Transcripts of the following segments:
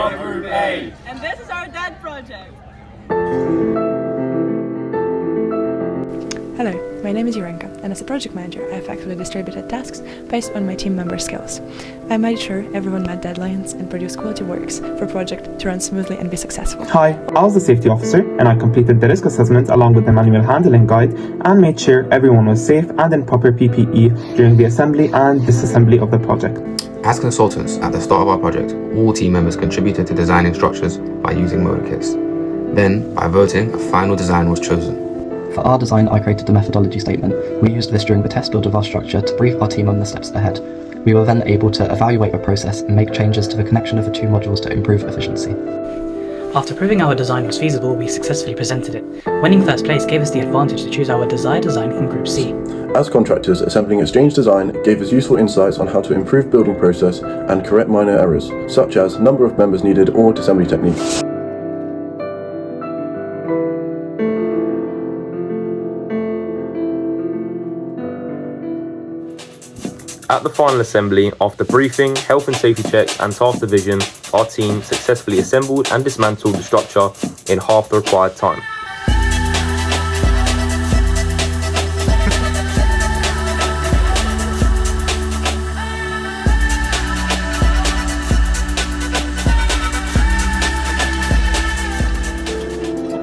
of Group A. And this is our DEAD project. Hello, my name is Yurenka, and as a project manager, I effectively distributed tasks based on my team members' skills. I made sure everyone met deadlines and produced quality works for a project to run smoothly and be successful. Hi, I was the safety officer, and I completed the risk assessment along with the manual handling guide and made sure everyone was safe and in proper PPE during the assembly and disassembly of the project. As consultants at the start of our project, all team members contributed to designing structures by using motor kits. Then, by voting, a final design was chosen. For our design, I created the methodology statement. We used this during the test build of our structure to brief our team on the steps ahead. We were then able to evaluate the process and make changes to the connection of the two modules to improve efficiency. After proving our design was feasible, we successfully presented it. Winning first place gave us the advantage to choose our desired design from Group C. As contractors, assembling Exchange design gave us useful insights on how to improve building process and correct minor errors, such as number of members needed or assembly technique. At the final assembly, after briefing, health and safety checks and task division, our team successfully assembled and dismantled the structure in half the required time.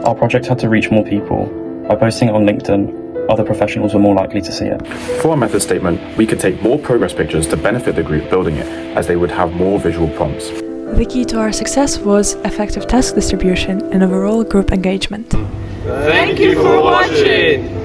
Our project had to reach more people. By posting it on LinkedIn, other professionals were more likely to see it. For our method statement, we could take more progress pictures to benefit the group building it, as they would have more visual prompts. The key to our success was effective task distribution and overall group engagement. Thank you for watching!